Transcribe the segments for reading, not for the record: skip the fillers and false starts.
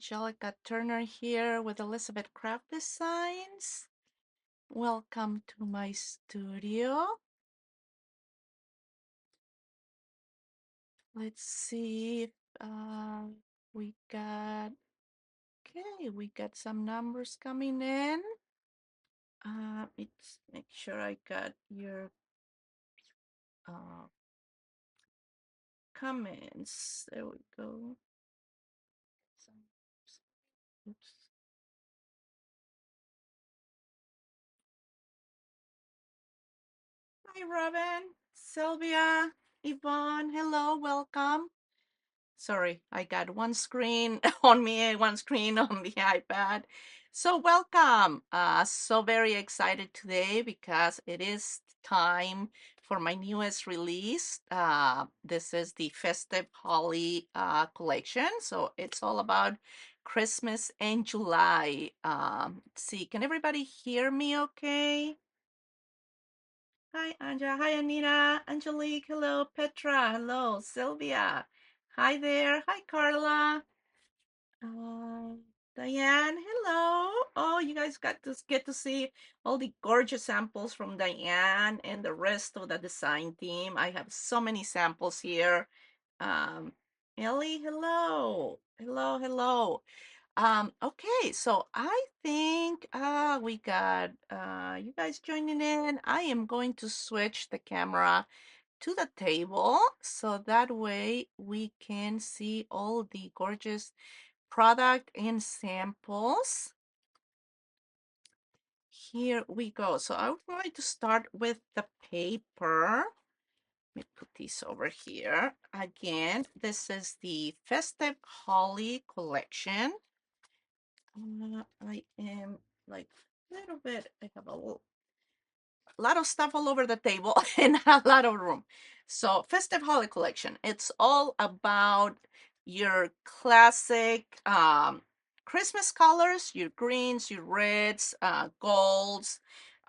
Angelica Turner here with Elizabeth Craft Designs. Welcome to my studio. Let's see if we got, okay, we got some numbers coming in. Let's make sure I got your comments. There we go. Oops. Hi, Robin, Sylvia, Yvonne. Hello, welcome. Sorry, I got one screen on me and one screen on the iPad. So welcome. So very excited today because it is time for my newest release. This is the Festive Holly collection. So it's all about Christmas and July. Let's see, can everybody hear me okay? Hi, Anja. Hi, Anita. Angelique. Hello, Petra. Hello, Sylvia. Hi there. Hi, Carla. Uh, Diane. Hello. Oh, you guys got to get to see all the gorgeous samples from Diane and the rest of the design team. I have so many samples here. Um, Ellie. Hello. Hello. Hello. Okay, so I think we got you guys joining in. I am going to switch the camera to the table so that way we can see all the gorgeous product and samples. Here we go. So I'm going to start with the paper. Let me put this over here. Again, this is the Festive Holly collection. I am like a little bit, I have a lot of stuff all over the table and a lot of room. So Festive Holly Collection, it's all about your classic Christmas colors, your greens, your reds, golds,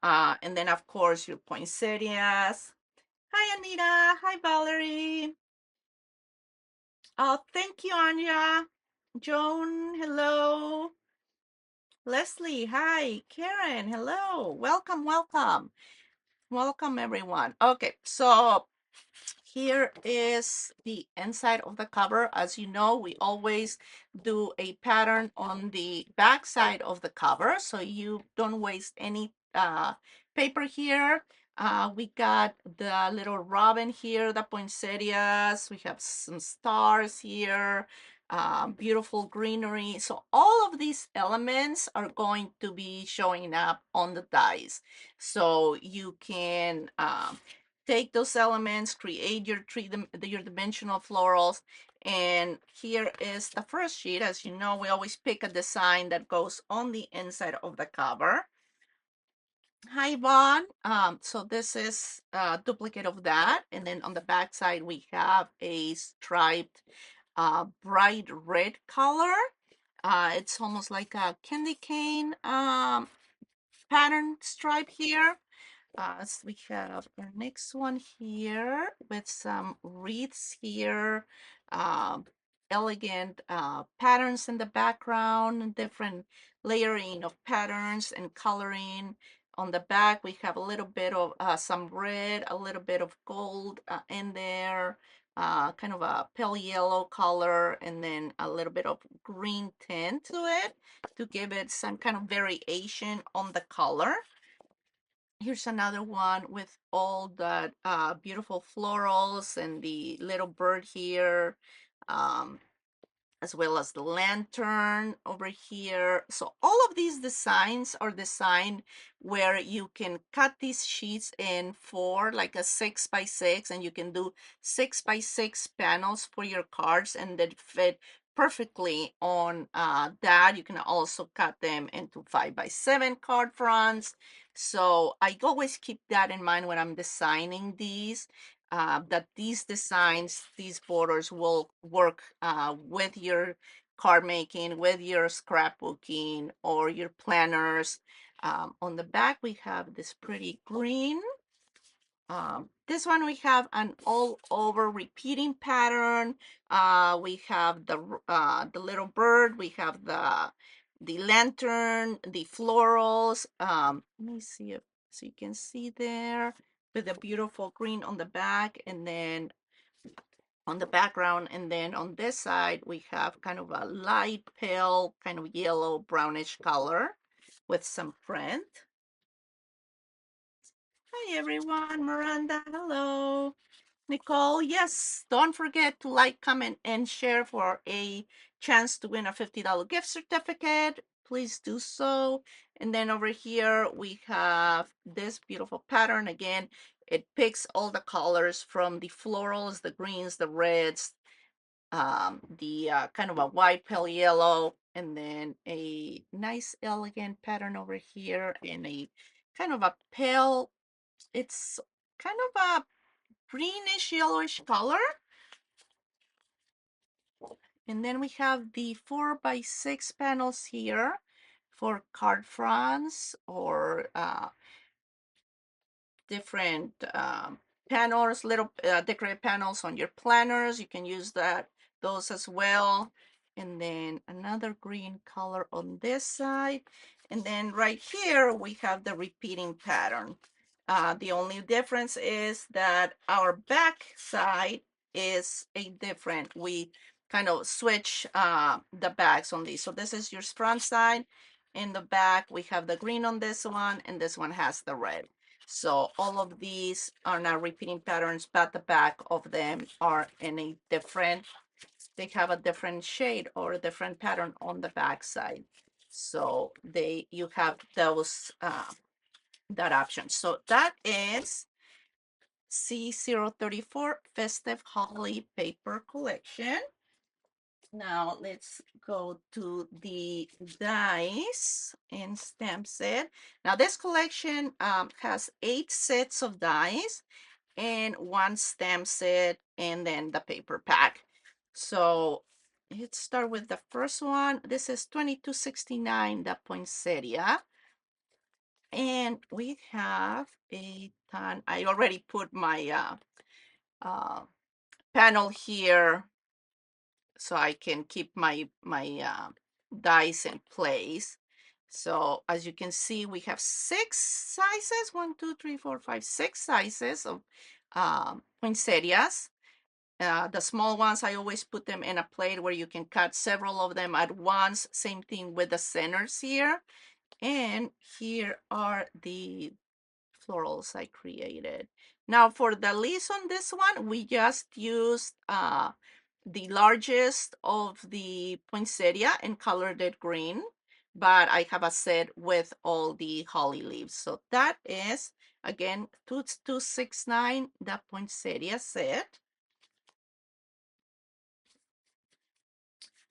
and then of course your poinsettias. Hi Anita, hi Valerie. Oh, thank you Anya. Joan, hello. Leslie, hi. Karen, hello. Welcome, welcome. Welcome, everyone. Okay, so here is the inside of the cover. As you know, we always do a pattern on the back side of the cover, so you don't waste any paper here. We got the little robin here, the poinsettias. We have some stars here, beautiful greenery. So all of these elements are going to be showing up on the dies. So you can take those elements, create your dimensional florals. And here is the first sheet. As you know, we always pick a design that goes on the inside of the cover. Hi, Vaughn. So this is a duplicate of that. And then on the back side, we have a striped bright red color. It's almost like a candy cane pattern stripe here. So we have our next one here with some wreaths here, um, elegant patterns in the background, and different layering of patterns and coloring. On the back, we have a little bit of some red, a little bit of gold in there, kind of a pale yellow color, and then a little bit of green tint to it to give it some kind of variation on the color. Here's another one with all the beautiful florals and the little bird here, um, as well as the lantern over here. So all of these designs are designed where you can cut these sheets in for like a 6x6, and you can do 6x6 panels for your cards, and that fit perfectly on that. You can also cut them into 5x7 card fronts. So I always keep that in mind when I'm designing these, that these designs, these borders will work with your card making, with your scrapbooking or your planners. On the back, we have this pretty green. This one we have an all over repeating pattern. We have the little bird. We have the lantern, the florals. Let me see if so you can see there with the beautiful green on the back, and then on the background, and then on this side we have kind of a light pale kind of yellow brownish color with some print. Hi everyone, Miranda, hello. Nicole, yes, don't forget to like, comment, and share for a chance to win a $50 gift certificate. Please do so. And then over here, we have this beautiful pattern. Again, it picks all the colors from the florals, the greens, the reds, the kind of a white pale yellow, and then a nice elegant pattern over here in a kind of a pale, it's kind of a greenish yellowish color. And then we have the 4x6 panels here for card fronts or different panels, little decorative panels on your planners. You can use those as well. And then another green color on this side. And then right here, we have the repeating pattern. The only difference is that our back side is a different. We kind of switch the backs on these. So this is your front side. In the back, we have the green on this one, and this one has the red. So all of these are not repeating patterns, but the back of them are in a different, they have a different shade or a different pattern on the back side. So you have those, that option. So that is C034 Festive Holly Paper Collection. Now let's go to the dies and stamp set. Now this collection has 8 sets of dies and 1 stamp set and then the paper pack. So let's start with the first one. This is 2269, the poinsettia. And we have a ton. I already put my panel here so I can keep my dies in place. So as you can see, we have 6 sizes, 1, 2, 3, 4, 5, 6 sizes of poinsettias. The small ones, I always put them in a plate where you can cut several of them at once. Same thing with the centers here. And here are the florals I created. Now for the leaves on this one, we just used the largest of the poinsettia and colored it green, but I have a set with all the holly leaves. So that is, again, 2269, the poinsettia set.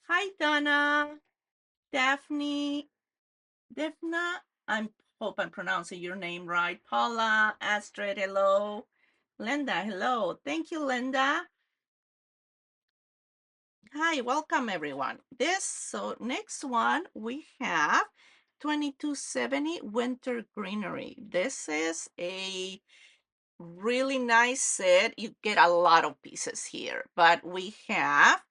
Hi, Donna, Daphne, Defna. I hope I'm pronouncing your name right. Paula, Astrid, hello. Linda, hello. Thank you, Linda. Hi, welcome everyone. So next one we have 2270 Winter Greenery. This is a really nice set. You get a lot of pieces here, but we have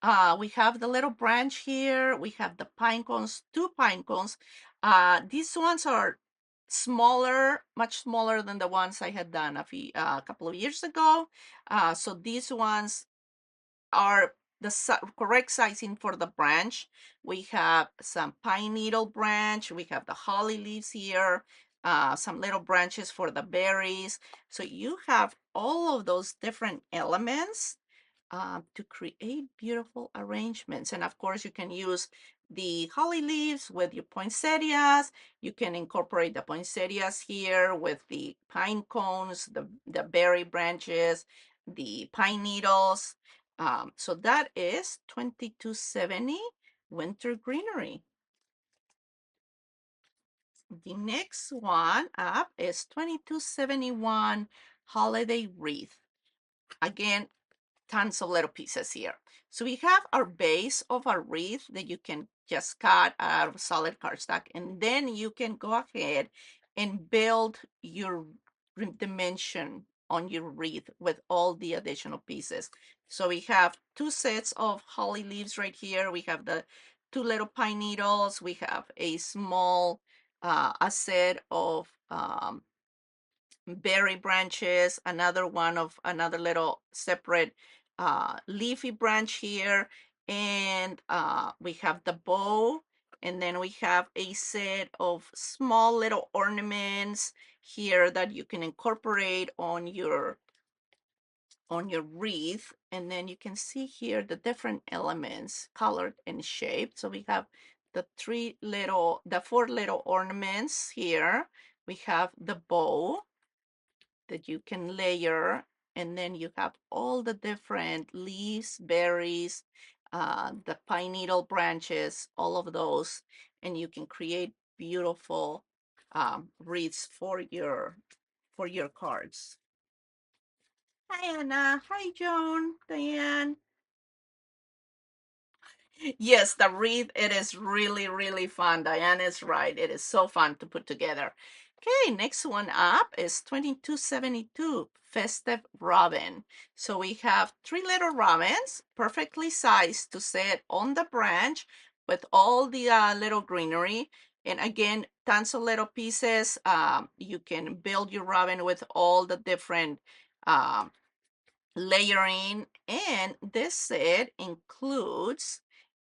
the little branch here. We have the pine cones, 2 pine cones. These ones are smaller, much smaller than the ones I had done a couple of years ago. So these ones are the correct sizing for the branch. We have some pine needle branch. We have the holly leaves here, some little branches for the berries. So you have all of those different elements to create beautiful arrangements. And of course, you can use the holly leaves with your poinsettias. You can incorporate the poinsettias here with the pine cones, the berry branches, the pine needles. So that is 2270 Winter Greenery. The next one up is 2271 Holiday Wreath. Again, tons of little pieces here. So we have our base of our wreath that you can just cut out of solid cardstock, and then you can go ahead and build your dimension on your wreath with all the additional pieces. So we have two sets of holly leaves right here. We have the two little pine needles. We have a small a set of berry branches, another one of another little separate leafy branch here, and we have the bow, and then we have a set of small little ornaments here that you can incorporate on your wreath. And then you can see here the different elements colored and shaped. So we have the four little ornaments here. We have the bow that you can layer, and then you have all the different leaves, berries, the pine needle branches, all of those, and you can create beautiful wreaths for your cards. Hi Anna, hi Joan, Diane. Yes, the wreath, it is really, really fun. Diane is right. It is so fun to put together. Okay, next one up is 2272, Festive Robin. So we have three little robins, perfectly sized to sit on the branch with all the little greenery. And again, tons of little pieces. You can build your robin with all the different layering. And this set includes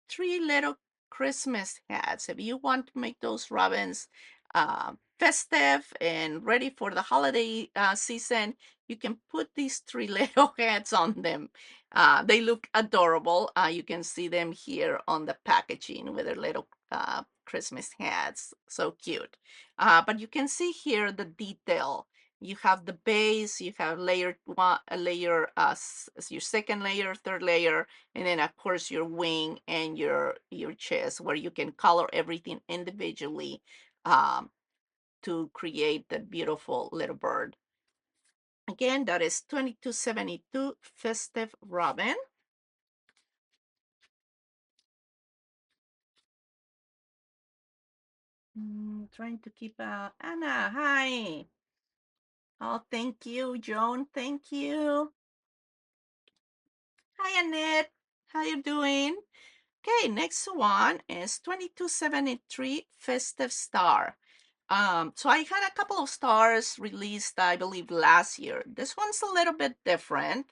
three little Christmas hats. If you want to make those robins festive and ready for the holiday season, you can put these three little hats on them. They look adorable. You can see them here on the packaging with their little Christmas hats. So cute. But you can see here the detail. You have the base, you have layer one, a layer, your second layer, third layer, and then of course your wing and your chest, where you can color everything individually to create that beautiful little bird. Again, that is 2272 Festive Robin. Trying to keep Anna, hi. Oh, thank you, Joan, thank you. Hi, Annette, how you doing? Okay, next one is 2273 Festive Star. So I had a couple of stars released, I believe, last year. This one's a little bit different.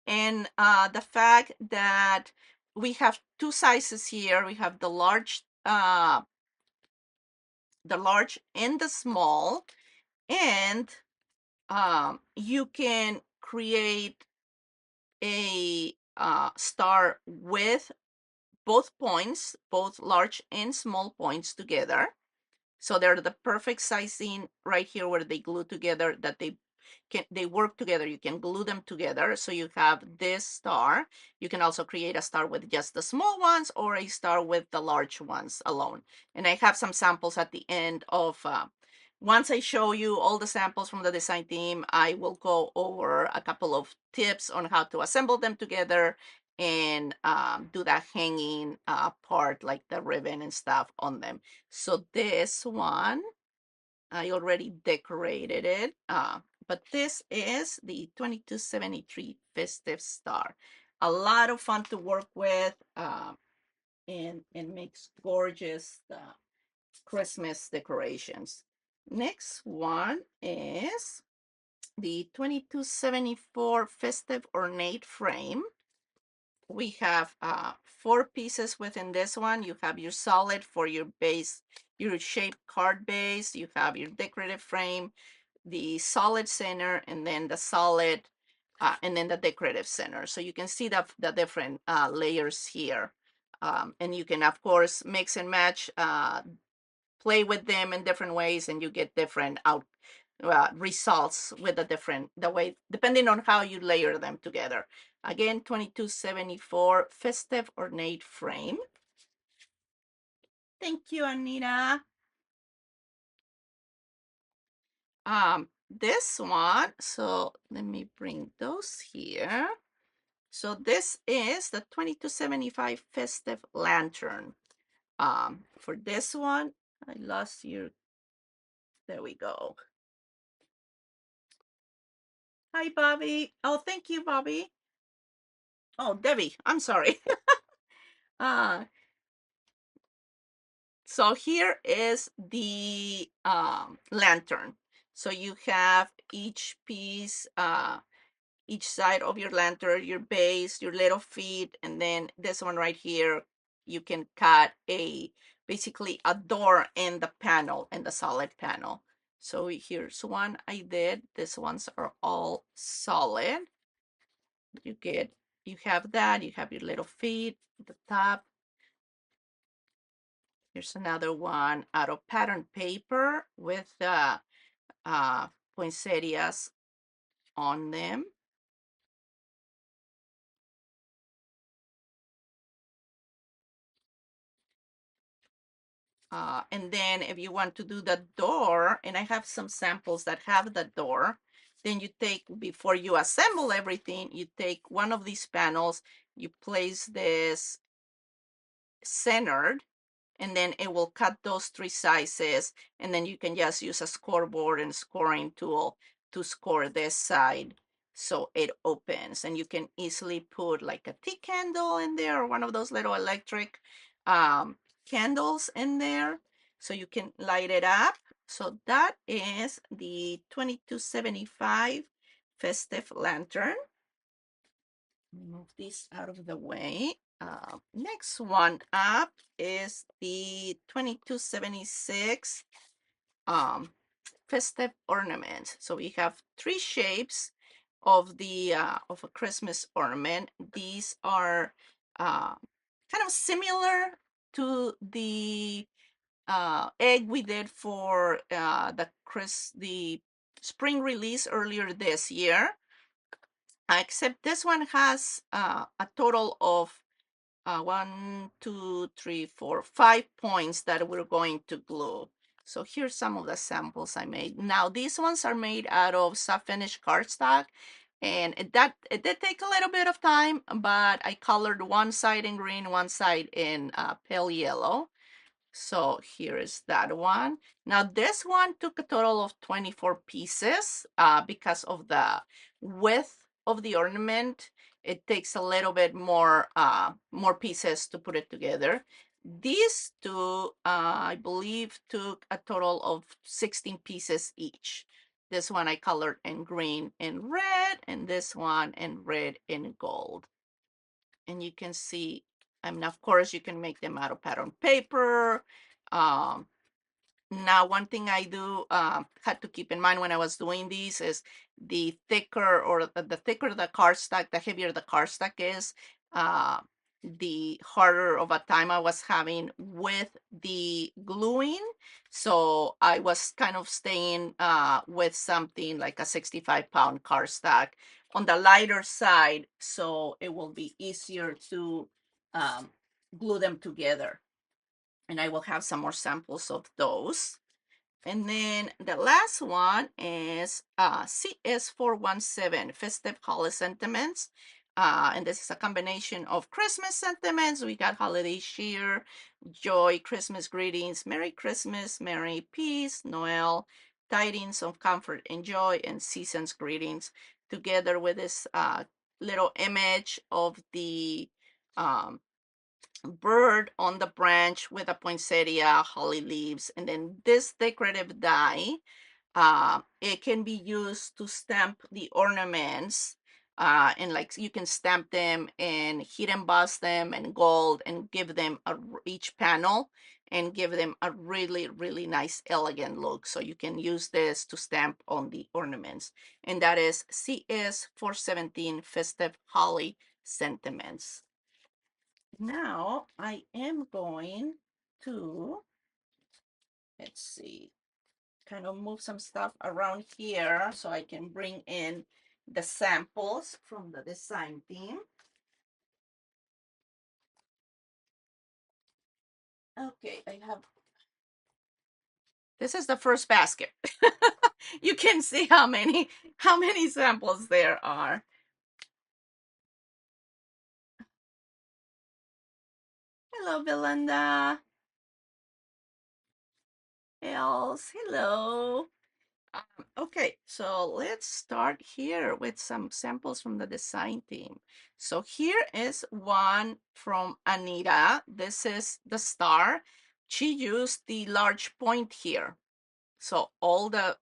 And the fact that we have two sizes here, we have the large and the small, and you can create a star with both points, both large and small points together. So they're the perfect sizing right here where they glue together, that they work together. You can glue them together. So you have this star. You can also create a star with just the small ones or a star with the large ones alone. And I have some samples at the end of, once I show you all the samples from the design team, I will go over a couple of tips on how to assemble them together and do that hanging part, like the ribbon and stuff on them. So this one, I already decorated it, but this is the 2273 Festive Star. A lot of fun to work with, and makes gorgeous Christmas decorations. Next one is the 2274 Festive Ornate Frame. We have four pieces within this one. You have your solid for your base, your shaped card base. You have your decorative frame, the solid center, and then the solid, and then the decorative center. So you can see the different layers here. And you can, of course, mix and match, play with them in different ways, and you get different results with the way, depending on how you layer them together. Again, 2274 Festive Ornate Frame. Thank you, Anita. This one, so let me bring those here. So this is the 2275 Festive Lantern. For this one, I lost your, there we go. Hi, Bobby. Oh, thank you, Bobby. Oh, Debbie, I'm sorry. uh, so here is the lantern. So you have each piece, each side of your lantern, your base, your little feet, and then this one right here, you can cut basically a door in the panel, in the solid panel. So here's one I did. These ones are all solid. You get, you have that, you have your little feet at the top. Here's another one out of pattern paper with poinsettias on them. And then if you want to do the door, and I have some samples that have the door, then you take, before you assemble everything, you take one of these panels, you place this centered, and then it will cut those three sizes, and then you can just use a scoreboard and scoring tool to score this side so it opens, and you can easily put like a tea candle in there or one of those little electric candles in there so you can light it up. So that is the 2275 festive lantern. Move this out of the way. Next one up is the 2276 festive ornament. So we have three shapes of the of a Christmas ornament. These are kind of similar to the egg we did for the spring release earlier this year, except this one has a total of 5 points that we're going to glue. So here's some of the samples I made. Now these ones are made out of soft finish cardstock, and it did take a little bit of time, but I colored one side in green, one side in pale yellow. So here is that one. Now this one took a total of 24 pieces because of the width of the ornament. It takes a little bit more pieces to put it together. These two, I believe, took a total of 16 pieces each. This one I colored in green and red, and this one in red and gold. And you can see, I mean, of course, you can make them out of pattern paper. Um, Now, one thing I do had to keep in mind when I was doing these is the thicker or the thicker the cardstock, the heavier the cardstock is, uh, the harder of a time I was having with the gluing. So I was kind of staying with something like a 65-pound cardstock on the lighter side, so it will be easier to um, glue them together. And I will have some more samples of those. And then the last one is CS417, Festive Holiday Sentiments. And this is a combination of Christmas sentiments. We got holiday cheer, joy, Christmas greetings, Merry Christmas, Merry Peace, Noel, tidings of comfort and joy, and season's greetings, together with this little image of the um, bird on the branch with a poinsettia, holly leaves, and then this decorative die, it can be used to stamp the ornaments, and like you can stamp them and heat emboss them in gold and give them each panel and give them a really, really nice, elegant look. So you can use this to stamp on the ornaments. And that is CS417 Festive Holly Sentiments. Now I am going to, let's see, kind of move some stuff around here so I can bring in the samples from the design team. Okay, I have, this is the first basket. You can see how many samples there are. Hello, Belinda. Els, hello. Okay, so let's start here with some samples from the design team. So here is one from Anita. This is the star. She used the large point here. So all the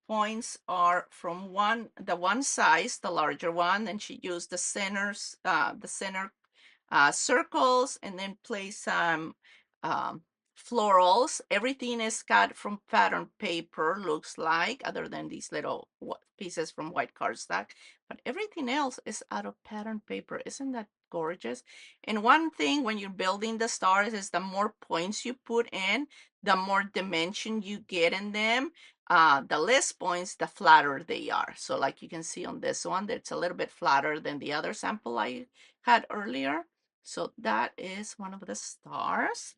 points are from the one size, the larger one, and she used the center circles, and then place some um, florals. Everything is cut from pattern paper, looks like, other than these little pieces from white cardstock. But everything else is out of pattern paper. Isn't that gorgeous? And one thing when you're building the stars is the more points you put in, the more dimension you get in them. The less points, the flatter they are. So like you can see on this one, it's a little bit flatter than the other sample I had earlier. So that is one of the stars.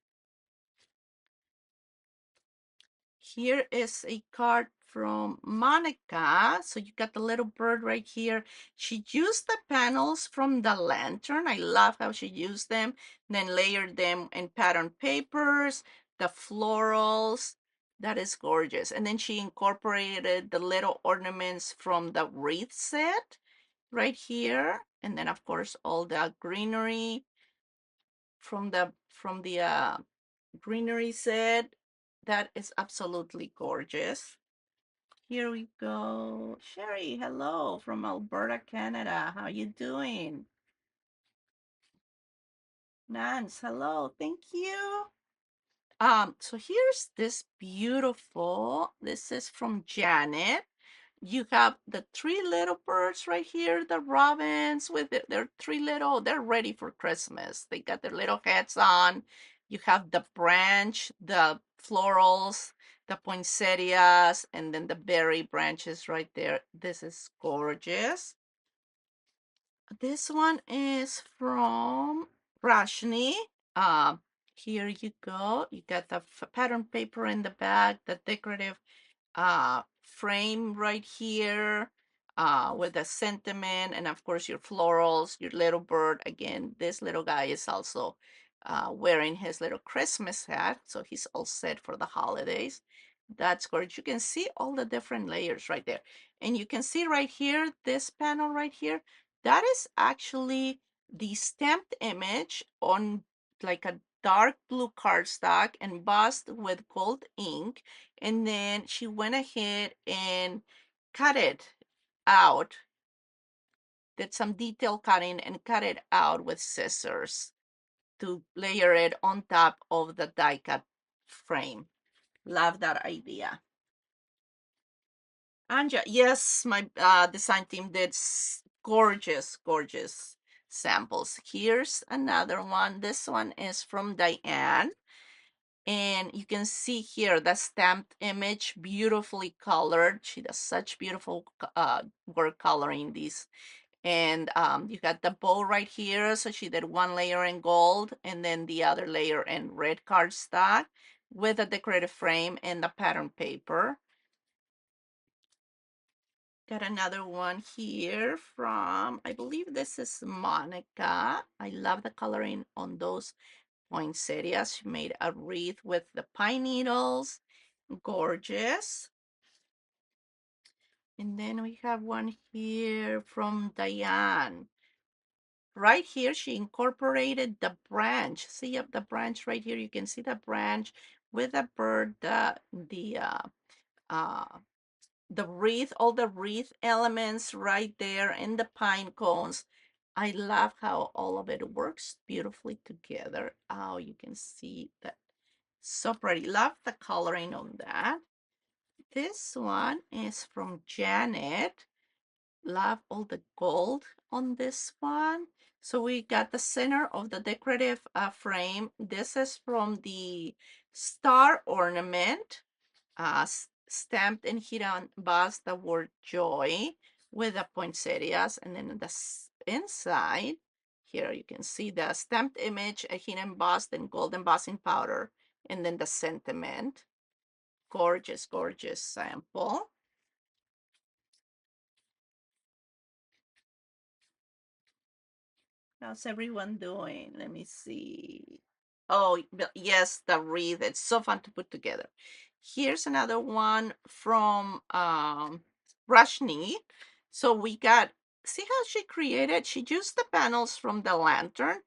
Here is a card from Monica. So you got the little bird right here. She used the panels from the lantern. I love how she used them, then layered them in pattern papers, the florals. That is gorgeous. And then she incorporated the little ornaments from the wreath set right here. And then of course all the greenery from the greenery set. That is absolutely gorgeous. Here we go. Sherry, hello from Alberta, Canada. How you doing? Nance, hello. Thank you. So here's this beautiful, this is from Janet. You have the three little birds right here, the robins with their three little, they're ready for Christmas. They got their little hats on. You have the branch, the florals, the poinsettias, and then the berry branches right there. This is gorgeous. This one is from Rashni. Uh, Here you go. You got the pattern paper in the back, the decorative frame right here with the sentiment, and of course your florals, your little bird. Again, this little guy is also wearing his little Christmas hat, so he's all set for the holidays. That's gorgeous. You can see all the different layers right there. And you can see right here, this panel right here, that is actually the stamped image on like a dark blue cardstock embossed with gold ink, and then she went ahead and cut it out, did some detail cutting and cut it out with scissors to layer it on top of the die cut frame. Love that idea. Anja, yes, my design team did gorgeous, gorgeous samples. Here's another one. This one is from Diane. And you can see here the stamped image, beautifully colored. She does such beautiful work coloring these. And you got the bow right here. So she did one layer in gold and then the other layer in red cardstock with a decorative frame and the pattern paper. Got another one here from, I believe this is Monica. I love the coloring on those poinsettias. She made a wreath with the pine needles. Gorgeous. And then we have one here from Diane. Right here, she incorporated the branch. See up the branch right here. You can see the branch with the bird, uh, the wreath, all the wreath elements right there in the pine cones. I love how all of it works beautifully together. Oh, you can see that. So pretty. Love the coloring on that. This one is from Janet. Love all the gold on this one. So we got the center of the decorative frame. This is from the star ornament, stamped and hidden embossed the word joy with the poinsettias. And then the inside, here you can see the stamped image, a hidden embossed and gold embossing powder, and then the sentiment. Gorgeous, gorgeous sample. How's everyone doing? Let me see. Oh, yes, the wreath. It's so fun to put together. Here's another one from Rashni. So we got, see how she created? She used the panels from the lantern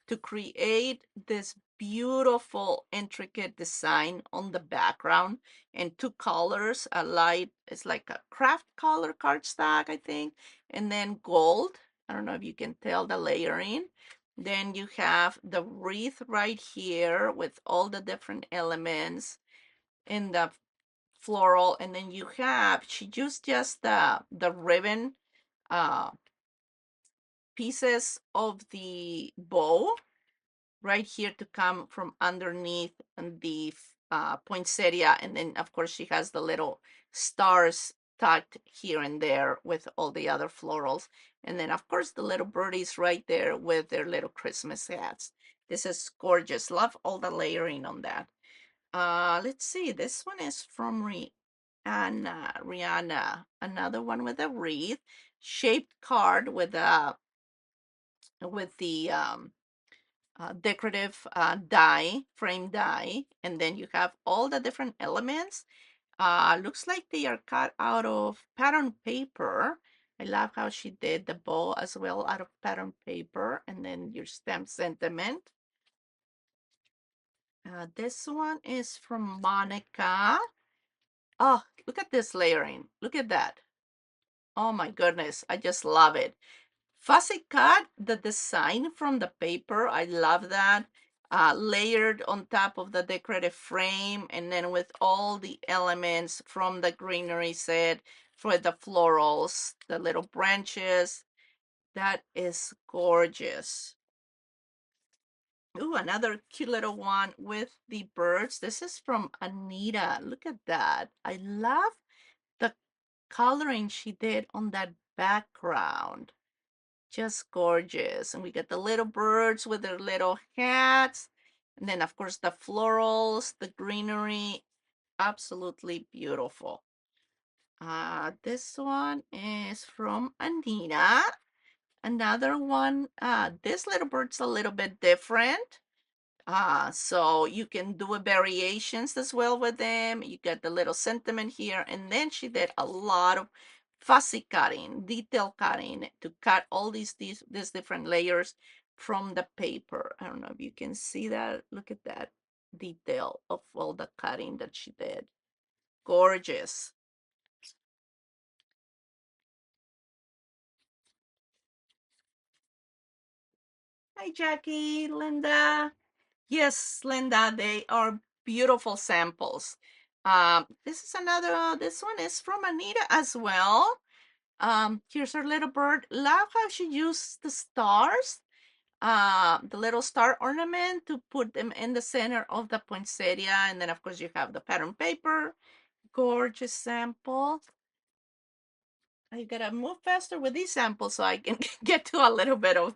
to create this beautiful, intricate design on the background and two colors, a light, it's like a craft color cardstock, I think, and then gold. I don't know if you can tell the layering. Then you have the wreath right here with all the different elements in the floral, and then you have, she used just the ribbon uh pieces of the bow right here to come from underneath and the poinsettia, and then of course she has the little stars tucked here and there with all the other florals, and then of course the little birdies right there with their little Christmas hats. This is gorgeous. Love all the layering on that. Let's see. This one is from Rihanna. Another one with a wreath, shaped card with the decorative die, frame die, and then you have all the different elements. Looks like they are cut out of pattern paper. I love how she did the bow as well out of pattern paper, and then your stamp sentiment. This one is from Monica. Oh, look at this layering. Look at that. Oh my goodness, I just love it. Fussy cut, the design from the paper, I love that. Layered on top of the decorative frame, and then with all the elements from the greenery set for the florals, the little branches. That is gorgeous. Ooh, another cute little one with the birds. This is from Anita. Look at that. I love the coloring she did on that background. Just gorgeous. And we get the little birds with their little hats. And then, of course, the florals, the greenery. Absolutely beautiful. This one is from Anita. Another one. This little bird's a little bit different. So you can do variations as well with them. You get the little sentiment here, and then she did a lot of fussy cutting, detail cutting to cut all these different layers from the paper. I don't know if you can see that. Look at that detail of all the cutting that she did. Gorgeous. Hi, Jackie, Linda. Yes, Linda, they are beautiful samples. This is another, this one is from Anita as well. Here's her little bird. Love how she used the stars, the little star ornament to put them in the center of the poinsettia. And then of course you have the pattern paper. Gorgeous sample. I gotta move faster with these samples so I can get to a little bit of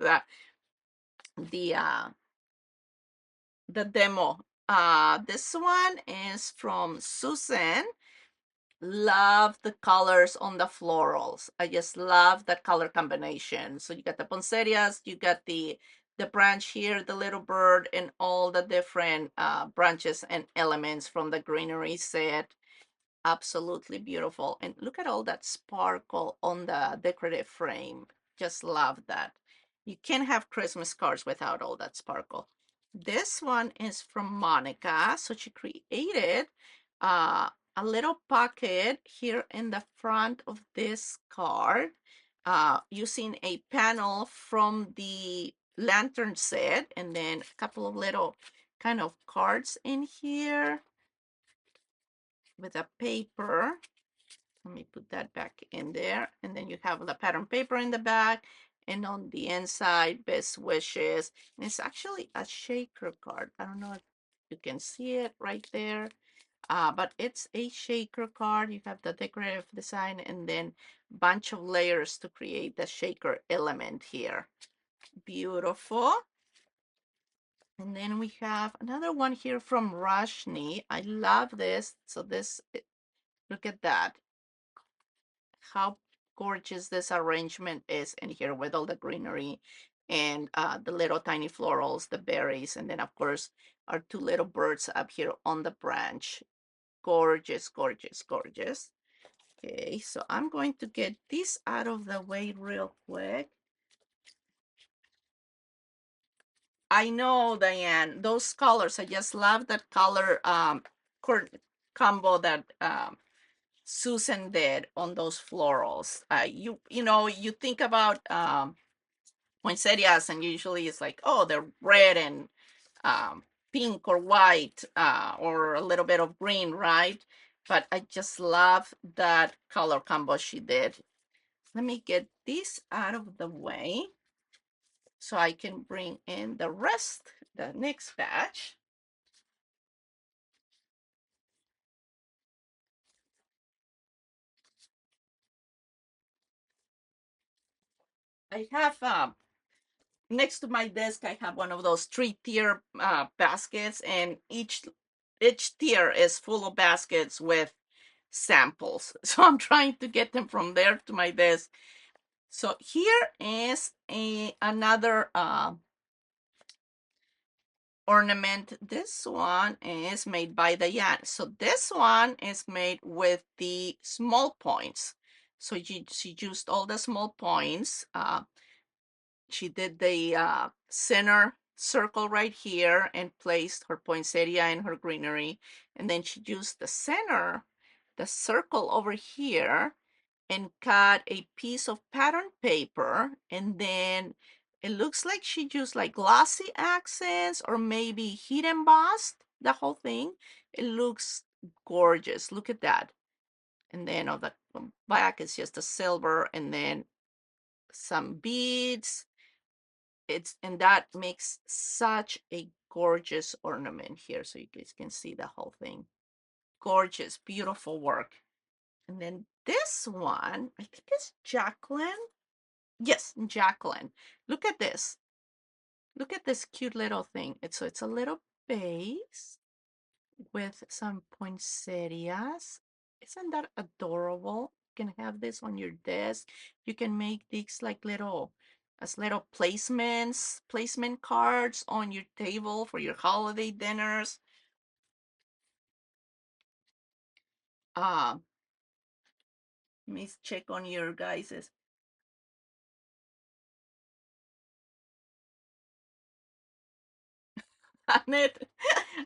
the uh the demo. This one is from Susan. Love the colors on the florals. I just love that color combination. So you got the poinsettias, you got the branch here, the little bird, and all the different branches and elements from the greenery set. Absolutely beautiful. And look at all that sparkle on the decorative frame. Just love that. You can't have Christmas cards without all that sparkle. This one is from Monica. So she created a little pocket here in the front of this card using a panel from the lantern set, and then a couple of little kind of cards in here with a paper. Let me put that back in there. And then you have the pattern paper in the back, and on the inside, best wishes. And it's actually a shaker card. I don't know if you can see it right there. But it's a shaker card. You have the decorative design and then bunch of layers to create the shaker element here. Beautiful. And then we have another one here from Rashni. I love this. So this, look at that. How gorgeous this arrangement is in here with all the greenery and the little tiny florals, the berries, and then of course our two little birds up here on the branch. Gorgeous, gorgeous, gorgeous. Okay, so I'm going to get this out of the way real quick. I know, Diane, those colors, I just love that color combo that Susan did on those florals. You think about poinsettias, and usually it's like, oh, they're red and um, pink or white, or a little bit of green, right? But I just love that color combo she did. Let me get this out of the way so I can bring in the rest, the next batch. I have next to my desk, I have one of those 3-tier baskets, and each tier is full of baskets with samples. So I'm trying to get them from there to my desk. So here is another ornament. This one is made by Diane. So this one is made with the small points. So she used all the small points. She did the center circle right here and placed her poinsettia in her greenery. And then she used the center, the circle over here, and cut a piece of pattern paper. And then it looks like she used like glossy accents or maybe heat embossed the whole thing. It looks gorgeous. Look at that. And then on the back is just a silver and then some beads. And that makes such a gorgeous ornament here, so you guys can see the whole thing. Gorgeous, beautiful work. And then this one, I think it's Jacqueline. Yes, Jacqueline. Look at this. Look at this cute little thing. It's a little base with some poinsettias. Isn't that adorable? You can have this on your desk. You can make these like little placement cards on your table for your holiday dinners. Let me check on your guys's. It.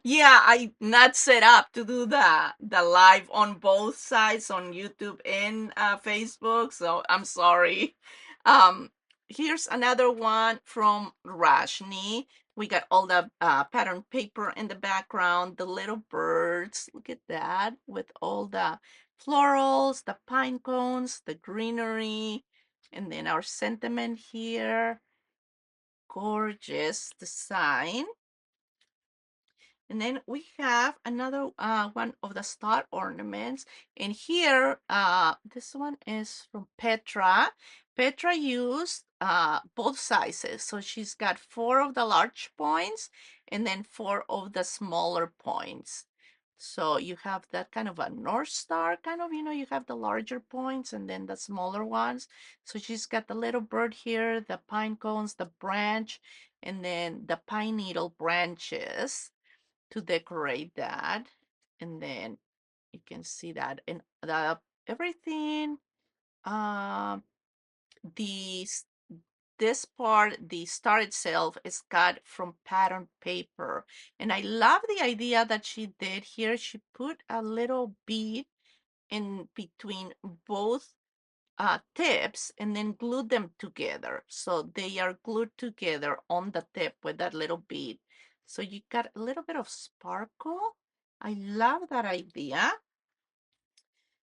Yeah, I not set up to do the live on both sides on YouTube and Facebook, so I'm sorry. Um, Here's another one from Rashni. We got all the pattern paper in the background, the little birds. Look at that with all the florals, the pine cones, the greenery, and then our sentiment here. Gorgeous design. And then we have another one of the star ornaments. And here, this one is from Petra. Petra used both sizes. So she's got 4 of the large points and then 4 of the smaller points. So you have that kind of a North Star, kind of, you have the larger points and then the smaller ones. So she's got the little bird here, the pine cones, the branch, and then the pine needle branches to decorate that. And then you can see that in the everything. um the this part, the star itself, is cut from pattern paper, and I love the idea that she did here. She put a little bead in between both tips and then glued them together. So they are glued together on the tip with that little bead. So you got a little bit of sparkle. I love that idea.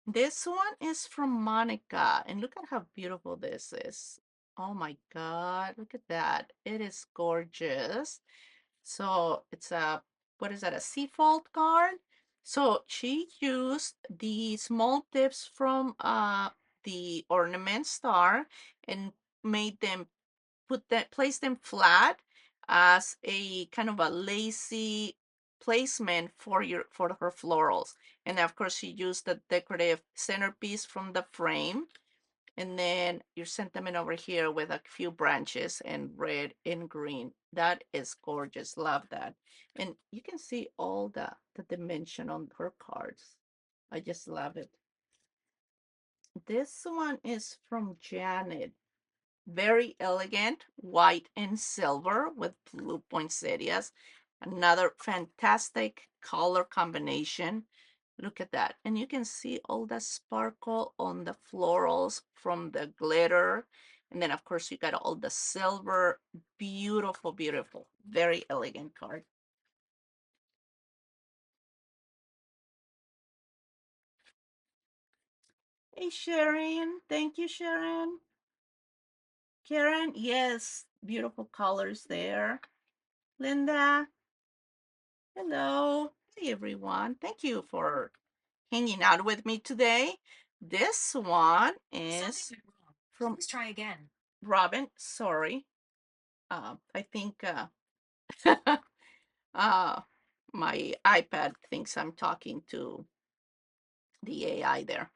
This one is from Monica, and look at how beautiful this is. Oh my God, look at that. It is gorgeous. So it's what is that, a seafold card? So she used the small tips from the ornament star and made them place them flat as a kind of a lacy placement for her florals. And of course she used the decorative centerpiece from the frame, and then your sentiment over here with a few branches and red and green. That is gorgeous. Love that. And you can see all the dimension on her cards. I just love it. This one is from Janet. Very elegant, white and silver with blue poinsettias. Another fantastic color combination. Look at that. And you can see all the sparkle on the florals from the glitter. And then, of course, you got all the silver. Beautiful, beautiful. Very elegant card. Hey, Sharon. Thank you, Sharon. Karen, yes, beautiful colors there. Linda, hello. Hey, everyone. Thank you for hanging out with me today. This one is from Please try again. Robin. Sorry. I think uh, my iPad thinks I'm talking to the AI there.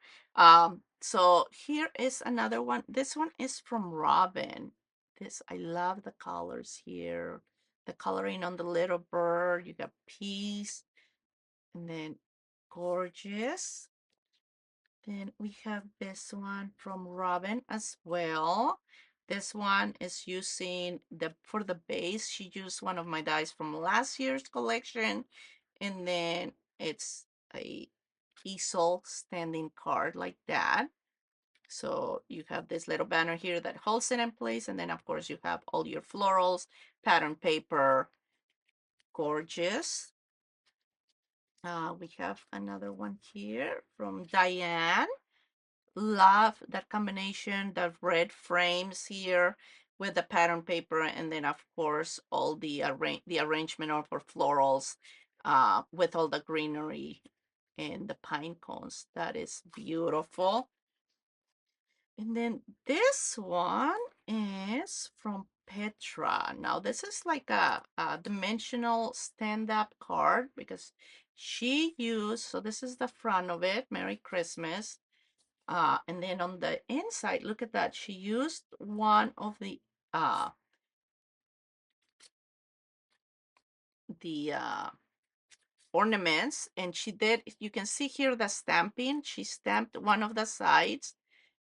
So here is another one. This one is from Robin. This, I love the colors here. The coloring on the little bird. You got peace and then gorgeous. Then we have this one from Robin as well. This one is using for the base. She used one of my dies from last year's collection. And then it's a easel standing card like that. So you have this little banner here that holds it in place. And then of course you have all your florals, pattern paper, gorgeous. We have another one here from Diane. Love that combination, the red frames here with the pattern paper, and then of course all the arrangement of our florals with all the greenery and the pine cones. That is beautiful. And then this one is from Petra. Now this is like a dimensional stand-up card because she used, so this is the front of it, Merry Christmas. And then on the inside, look at that. She used one of uh, the ornaments, and she did. You can see here the stamping. She stamped one of the sides.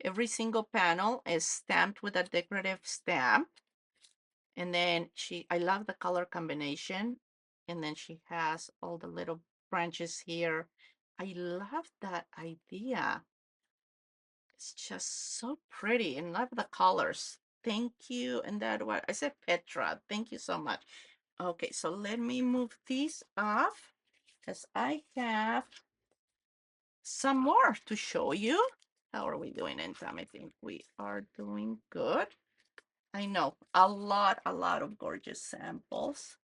Every single panel is stamped with a decorative stamp. And then I love the color combination. And then she has all the little branches here. I love that idea. It's just so pretty and love the colors. Thank you. And that what I said Petra. Thank you so much. Okay, so let me move these off because I have some more to show you. How are we doing in time? I think we are doing good. I know a lot of gorgeous samples.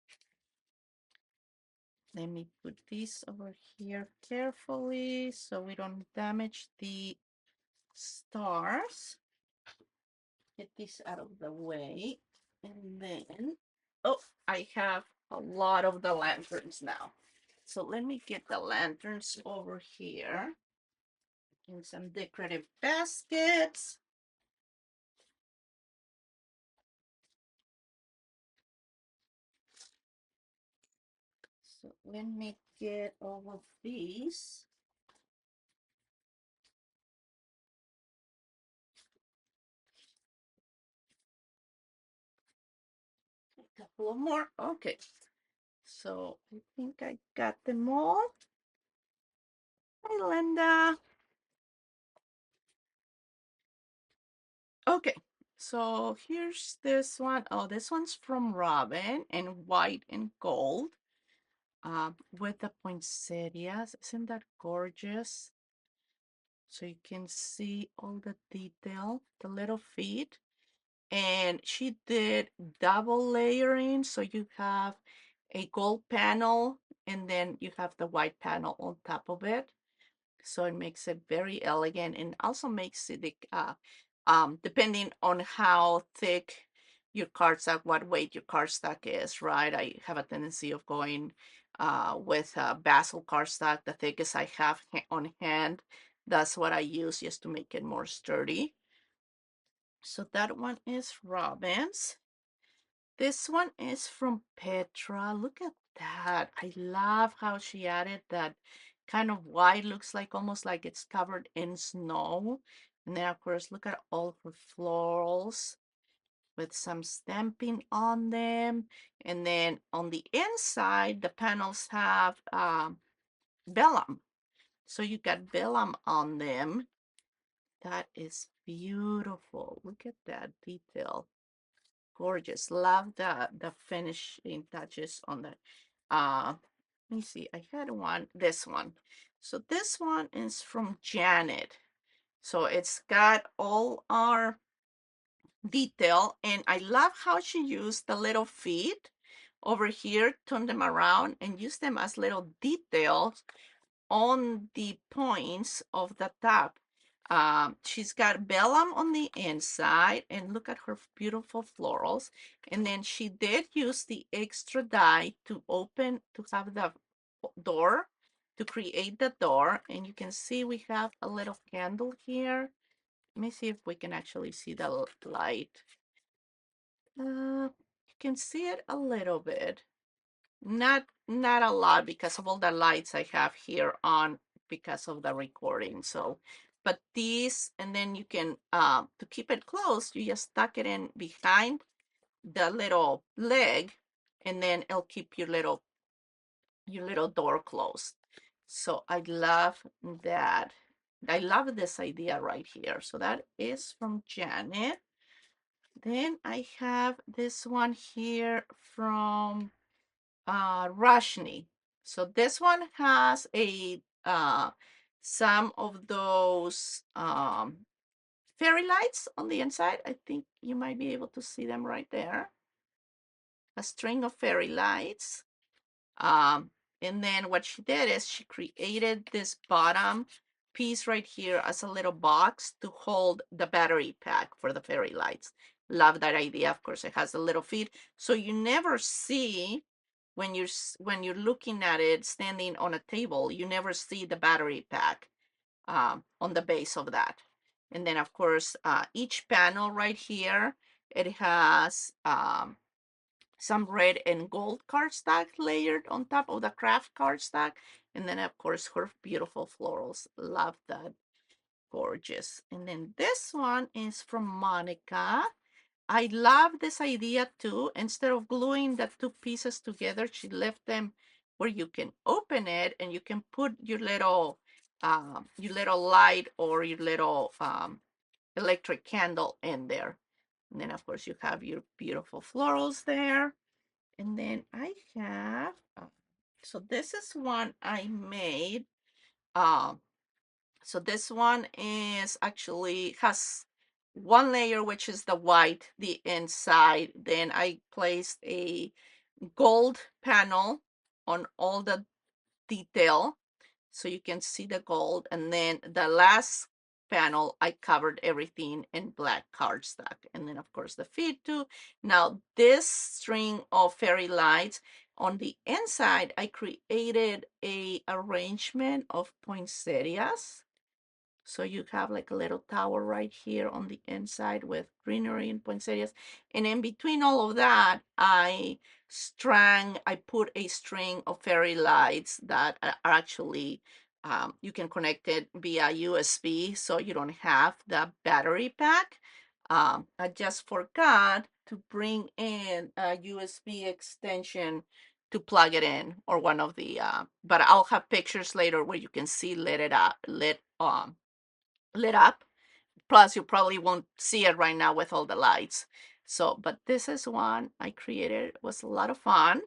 Let me put these over here carefully so we don't damage the stars. Get this out of the way. And then, oh, I have a lot of the lanterns now. So let me get the lanterns over here in some decorative baskets. So let me get all of these. A couple of more. Okay. So I think I got them all. Hi, Linda. Okay. So here's this one. Oh, this one's from Robin in white and gold. With the poinsettias. Isn't that gorgeous? So you can see all the detail, the little feet. And she did double layering. So you have a gold panel and then you have the white panel on top of it. So it makes it very elegant and also makes it, depending on how thick your cardstock, what weight your cardstock is, right? I have a tendency of going with basil cardstock, the thickest I have on hand. That's what I use just to make it more sturdy. So that one is Robin's. This one is from Petra. Look at that. I love how she added that kind of white, looks like almost like it's covered in snow. And then of course, look at all her florals with some stamping on them. And then on the inside, the panels have vellum. So you got vellum on them. That is beautiful. Look at that detail. Gorgeous. Love the finishing touches on that. Let me see. I had one, this one. So this one is from Janet. So it's got all our detail, and I love how she used the little feet over here, turn them around and use them as little details on the points of the top. She's got vellum on the inside, and look at her beautiful florals. And then she did use the extra die to open, to have the door, to create the door. And you can see we have a little candle here. Let me see if we can actually see the light. You can see it a little bit. Not a lot because of all the lights I have here on because of the recording. So, but these, and then you can to keep it closed, you just tuck it in behind the little leg, and then it'll keep your little door closed. So I love that. I love this idea right here. So that is from Janet. Then I have this one here from Rashni. So this one has a some of those fairy lights on the inside. I think you might be able to see them right there. A string of fairy lights. Um, and then what she did is she created this bottom piece right here as a little box to hold the battery pack for the fairy lights. Love that idea. Of course, it has a little feet, so you never see when you're looking at it standing on a table, you never see the battery pack on the base of that. And then, of course, each panel right here, it has some red and gold cardstock layered on top of the craft cardstock. And then, of course, her beautiful florals. Love that. Gorgeous. And then this one is from Monica. I love this idea too. Instead of gluing the two pieces together, she left them where you can open it and you can put your little light or your little electric candle in there. And then, of course, you have your beautiful florals there. And then I have, so this is one I made. Um, so this one is actually has one layer, which is the white, the inside. Then I placed a gold panel on all the detail so you can see the gold. And then the last panel, I covered everything in black cardstock. And then, of course, the feet too. Now, this string of fairy lights, on the inside, I created a arrangement of poinsettias. So you have like a little tower right here on the inside with greenery and poinsettias. And in between all of that, I put a string of fairy lights that are actually, you can connect it via USB so you don't have the battery pack. I just forgot to bring in a USB extension to plug it in, or one of the, but I'll have pictures later where you can see lit up. Plus, you probably won't see it right now with all the lights. So, but this is one I created. It was a lot of fun.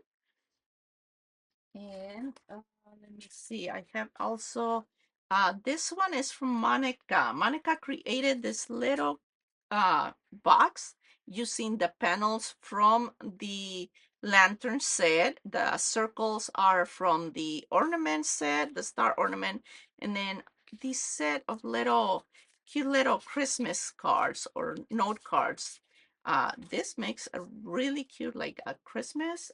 And let me see. I have also, this one is from Monica. Monica created this little box using the panels from the lantern set. The circles are from the ornament set, the star ornament, and then this set of little cute little Christmas cards or note cards. This makes a really cute, like a Christmas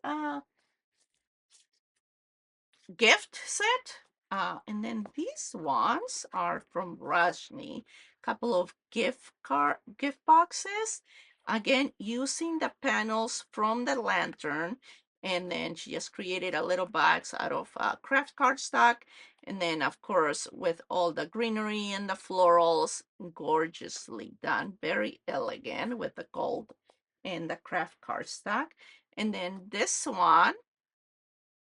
gift set. And then these ones are from Rajni. Couple of gift boxes. Again, using the panels from the lantern. And then she just created a little bags out of craft cardstock. And then, of course, with all the greenery and the florals, gorgeously done, very elegant with the gold and the craft cardstock. And then this one,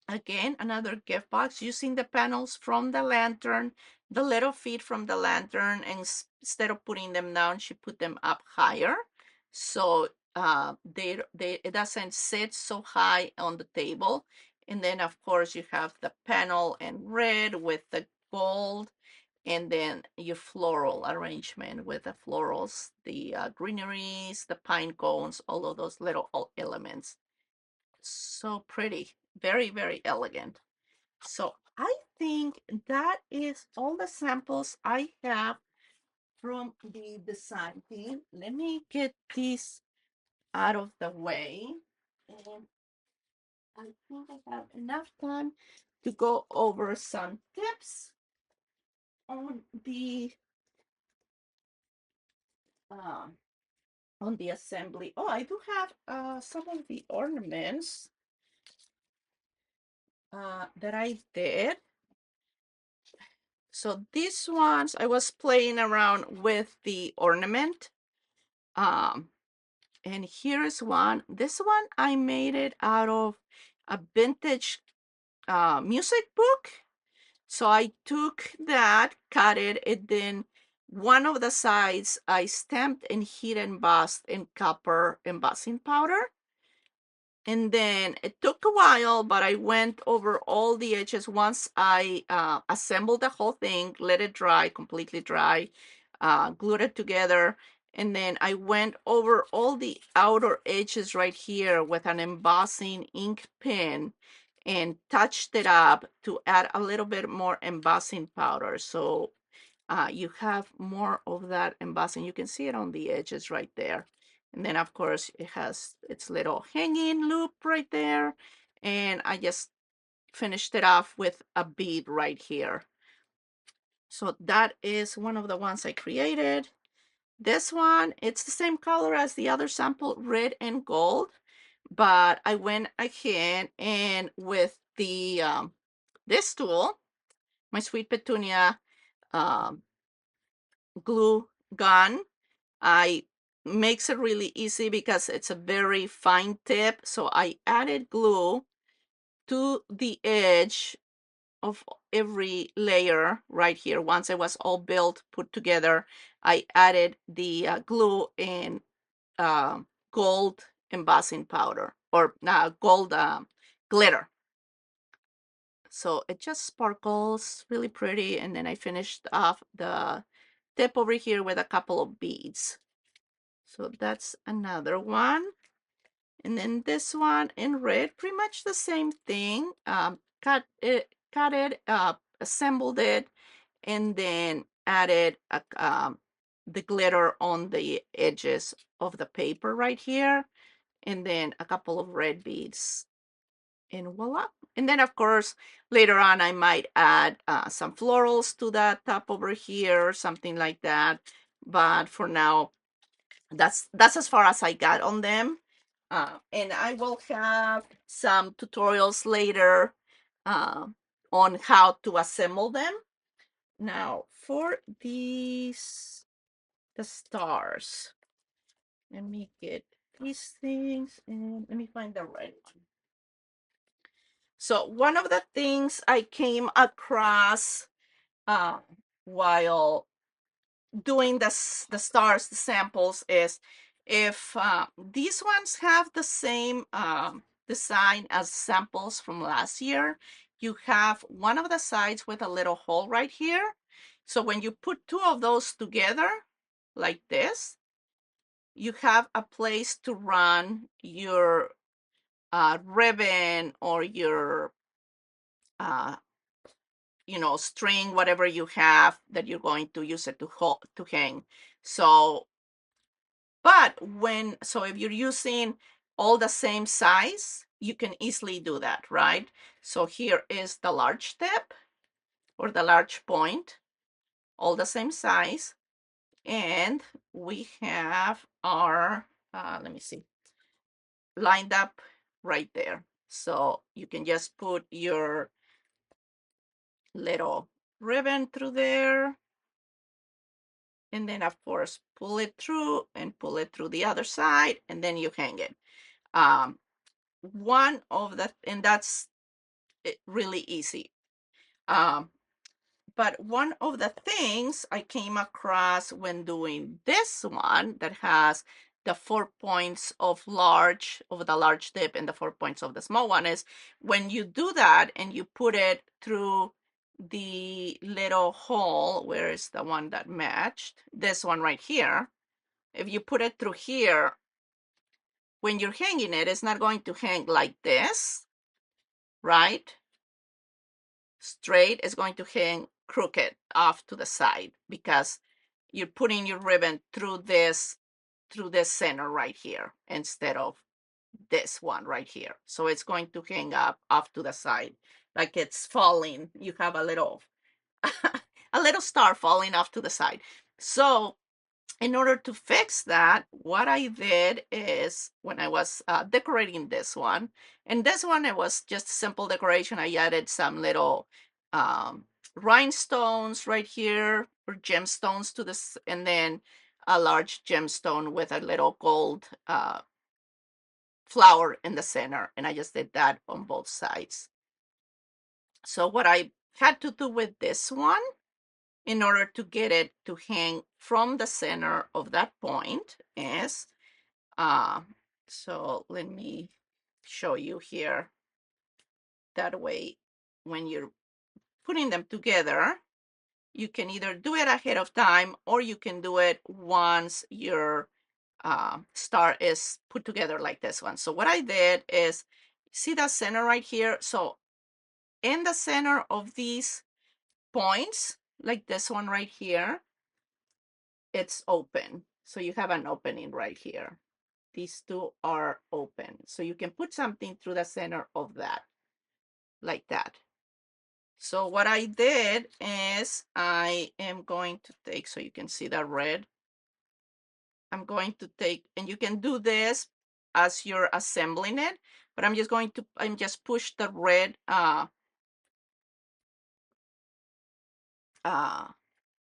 again, another gift box using the panels from the lantern, the little feet from the lantern, and instead of putting them down, she put them up higher. So it doesn't sit so high on the table. And then, of course, you have the panel in red with the gold, and then your floral arrangement with the florals, the greeneries, the pine cones, all of those little elements. So pretty, very, very elegant. So I think that is all the samples I have from the design team. Let me get this out of the way. And I think I have enough time to go over some tips uh, on the assembly. Oh, I do have some of the ornaments that I did. So these ones, I was playing around with the ornament. Um, and here's one. This one, I made it out of a vintage music book. So I took that, cut it, and then one of the sides I stamped and heat embossed in copper embossing powder. And then it took a while, but I went over all the edges once I assembled the whole thing, let it dry, completely dry, glued it together. And then I went over all the outer edges right here with an embossing ink pen and touched it up to add a little bit more embossing powder. So you have more of that embossing. You can see it on the edges right there. And then of course it has its little hanging loop right there. And I just finished it off with a bead right here. So that is one of the ones I created. This one, it's the same color as the other sample, red and gold. But I went ahead and with the this tool, my Sweet Petunia um, glue gun, I makes it really easy because it's a very fine tip. So I added glue to the edge of every layer right here. Once it was all built, put together, I added the glue in gold embossing powder or gold glitter. So it just sparkles really pretty. And then I finished off the tip over here with a couple of beads. So that's another one. And then this one in red, pretty much the same thing. Cut it, assembled it, and then added the glitter on the edges of the paper right here. And then a couple of red beads. And voila. And then, of course, later on, I might add some florals to that top over here, something like that. But for now, that's as far as I got on them. And I will have some tutorials later on how to assemble them. Now for these, the stars, let me get these things and let me find the red one. So one of the things I came across while doing the stars, the samples, is if these ones have the same design as samples from last year, you have one of the sides with a little hole right here. So when you put two of those together like this, you have a place to run your ribbon or your string, whatever you have that you're going to use it to hang. So if you're using all the same size, you can easily do that, right? So here is the large tip or the large point, all the same size. And we have our, let me see, lined up right there. So you can just put your little ribbon through there, and then of course pull it through and pull it through the other side, and then you hang it. One of the, and that's really easy. But one of the things I came across when doing this one that has the 4 points of the large dip and the 4 points of the small one is when you do that and you put it through the little hole, where is the one that matched? This one right here. If you put it through here, when you're hanging it, it's not going to hang like this, right? Straight. Is going to hang crooked off to the side because you're putting your ribbon through this center right here instead of this one right here. So it's going to hang up off to the side like it's falling. You have a little a little star falling off to the side. So in order to fix that, what I did is when I was decorating this one, and this one, it was just simple decoration. I added some little rhinestones right here, or gemstones to this, and then a large gemstone with a little gold flower in the center. And I just did that on both sides. So what I had to do with this one, in order to get it to hang from the center of that point, is so let me show you here. That way, when you're putting them together, you can either do it ahead of time or you can do it once your star is put together like this one. So what I did is, see the center right here? So in the center of these points, like this one right here, it's open. So you have an opening right here. These two are open. So you can put something through the center of that, like that. So what I did is I am going to take, so you can see that red. I'm going to take, and you can do this as you're assembling it, but I'm just push the red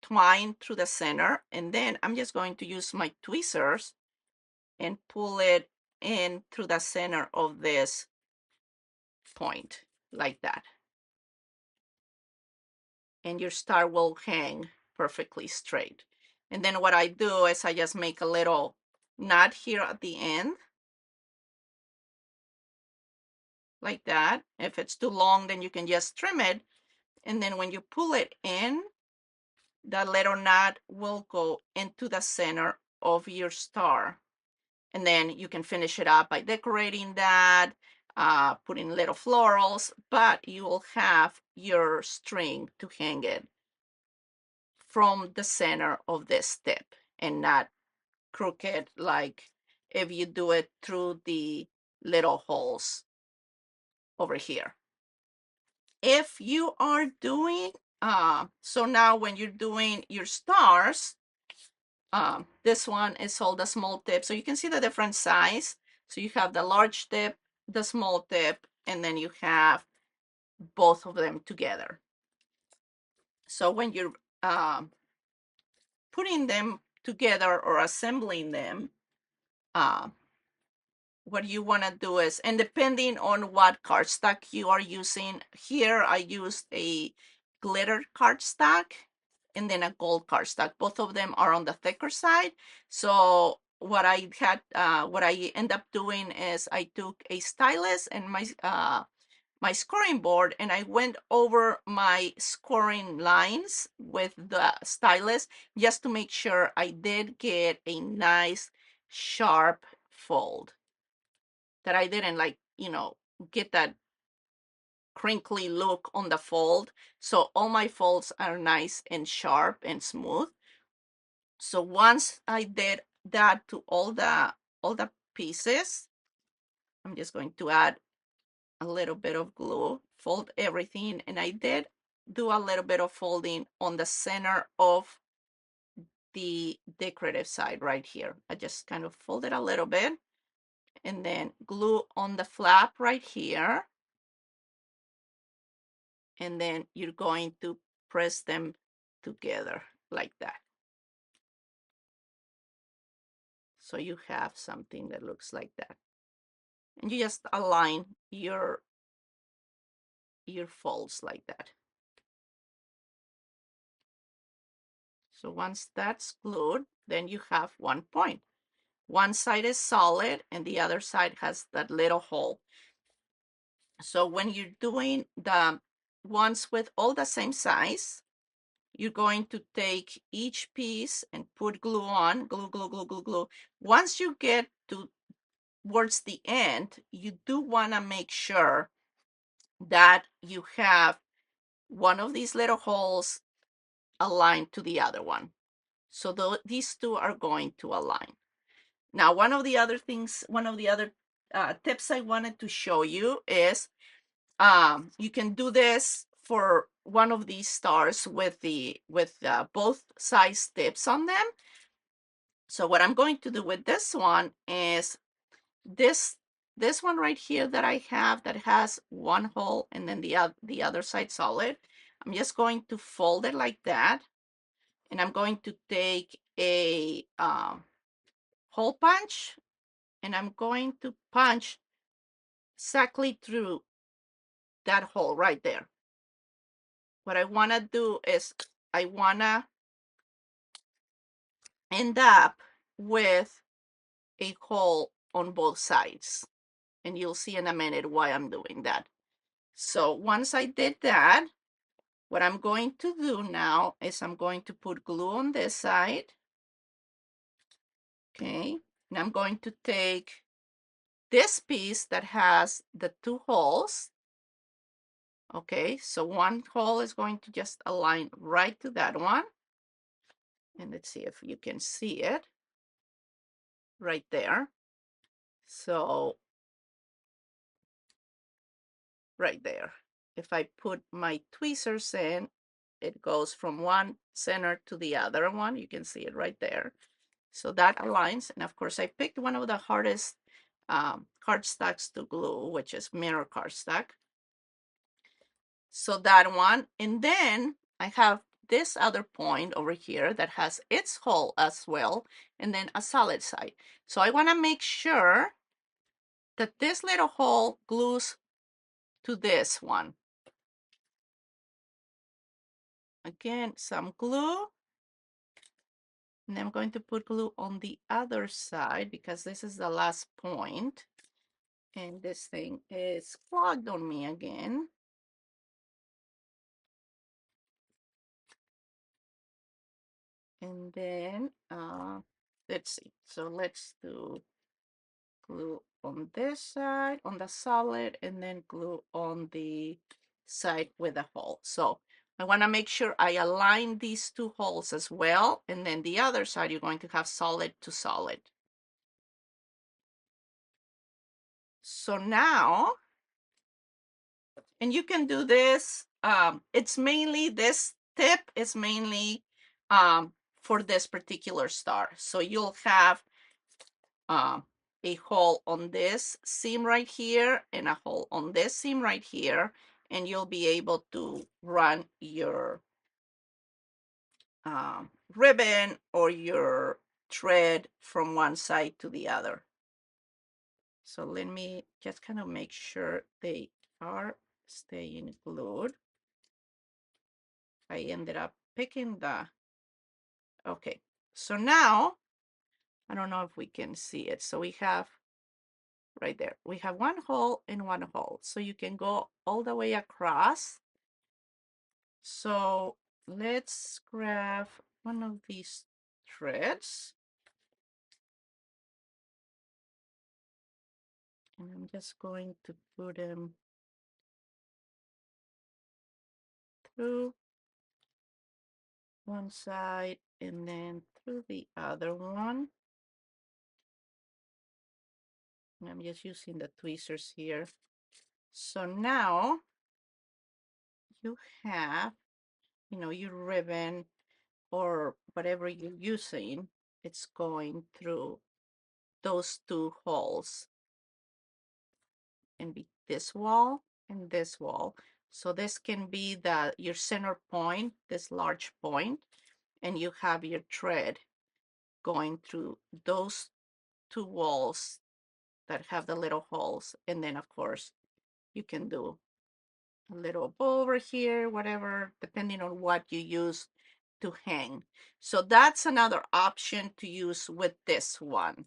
twine through the center, and then I'm just going to use my tweezers and pull it in through the center of this point, like that. And your star will hang perfectly straight. And then what I do is I just make a little knot here at the end, like that. If it's too long, then you can just trim it. And then when you pull it in, that little knot will go into the center of your star. And then you can finish it up by decorating that, putting little florals, but you will have your string to hang it from the center of this tip and not crooked like if you do it through the little holes over here. If you are doing, so now when you're doing your stars, this one is all the small tip. So you can see the different size. So you have the large tip, the small tip, and then you have both of them together. So when you're putting them together or assembling them, what you want to do is, and depending on what cardstock you are using, here I used a glitter cardstock and then a gold cardstock. Both of them are on the thicker side. So what I end up doing is I took a stylus and my scoring board, and I went over my scoring lines with the stylus just to make sure I did get a nice sharp fold, that I didn't get that crinkly look on the fold. So all my folds are nice and sharp and smooth. So once I did that to all the pieces, I'm just going to add a little bit of glue, fold everything, and I did do a little bit of folding on the center of the decorative side right here. I just kind of folded a little bit, and then glue on the flap right here. And then you're going to press them together like that. So you have something that looks like that. And you just align your folds like that. So once that's glued, then you have one point. One side is solid and the other side has that little hole. So when you're doing the ones with all the same size, you're going to take each piece and put glue on, glue, glue, glue, glue, glue. Once you get towards the end, you do want to make sure that you have one of these little holes aligned to the other one. So these two are going to align. Now, one of the other tips I wanted to show you is you can do this for one of these stars with both size tips on them. So what I'm going to do with this one is this one right here that I have that has one hole and then the other side solid. I'm just going to fold it like that, and I'm going to take a hole punch, and I'm going to punch exactly through that hole right there. What I want to do is I want to end up with a hole on both sides, and you'll see in a minute why I'm doing that. So once I did that, what I'm going to do now is I'm going to put glue on this side. Okay, and I'm going to take this piece that has the two holes. Okay, so one hole is going to just align right to that one. And let's see if you can see it right there. So right there. If I put my tweezers in, it goes from one center to the other one. You can see it right there. So that aligns. And of course, I picked one of the hardest cardstocks to glue, which is mirror cardstock. So that one. And then I have this other point over here that has its hole as well, and then a solid side. So I want to make sure that this little hole glues to this one. Again, some glue. And I'm going to put glue on the other side because this is the last point. And this thing is clogged on me again. And then, let's see. So let's do glue on this side, on the solid, and then glue on the side with a hole. So I want to make sure I align these two holes as well. And then the other side, you're going to have solid to solid. So now, and you can do this, it's mainly, this tip is mainly for this particular star. So you'll have a hole on this seam right here and a hole on this seam right here, and you'll be able to run your ribbon or your thread from one side to the other. So let me just kind of make sure they are staying glued. I ended up picking the, okay. So now, I don't know if we can see it. So we have right there, we have one hole and one hole. So you can go all the way across. So let's grab one of these threads. And I'm just going to put them through one side and then through the other one. And I'm just using the tweezers here. So now you have, your ribbon or whatever you're using, it's going through those two holes. and be this wall and this wall. So this can be your center point, this large point, and you have your thread going through those two walls that have the little holes. And then of course you can do a little bow over here, whatever, depending on what you use to hang. So that's another option to use with this one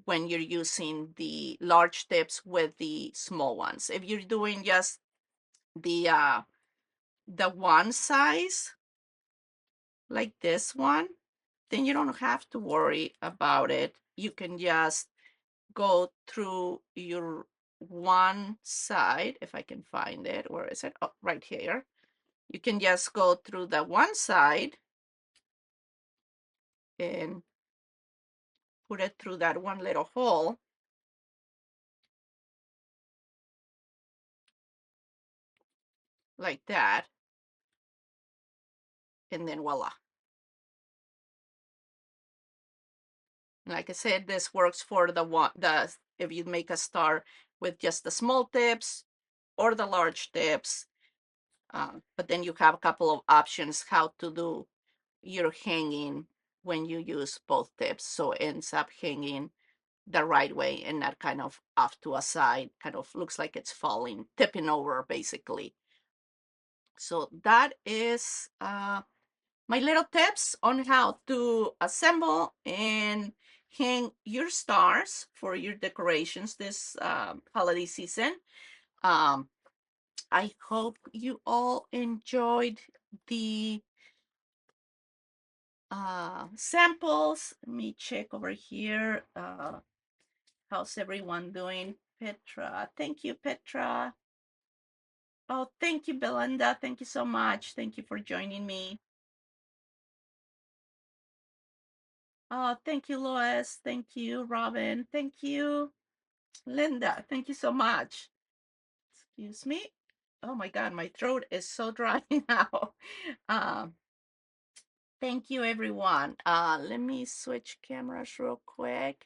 when you're using the large tips with the small ones. If you're doing just the one size like this one, then you don't have to worry about it. You can just go through your one side, if I can find it. Where is it? Oh, right here. You can just go through the one side and put it through that one little hole like that, and then voila. Like I said, this works for the if you make a star with just the small tips or the large tips. But then you have a couple of options how to do your hanging when you use both tips. So it ends up hanging the right way and not kind of off to a side, kind of looks like it's falling, tipping over basically. So that is my little tips on how to assemble and hang your stars for your decorations this holiday season. Um, I hope you all enjoyed the samples. Let me check over here. How's everyone doing? Petra, thank you, Petra. Oh, thank you, Belinda. Thank you so much. Thank you for joining me. Oh, thank you, Lois. Thank you, Robin. Thank you, Linda. Thank you so much. Excuse me. Oh my God, my throat is so dry now. Um, thank you, everyone. Let me switch cameras real quick.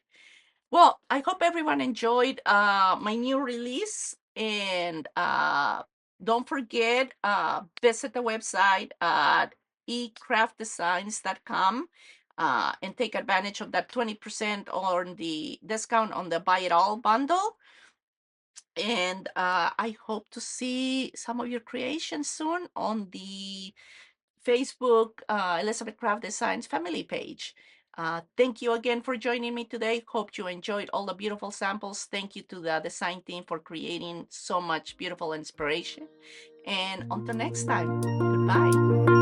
Well, I hope everyone enjoyed my new release, and don't forget, visit the website at ecraftdesigns.com and take advantage of that 20% on the discount on the Buy It All bundle. And I hope to see some of your creations soon on the Facebook Elizabeth Craft Designs family page. Thank you again for joining me today. Hope you enjoyed all the beautiful samples. Thank you to the design team for creating so much beautiful inspiration. And until next time, goodbye.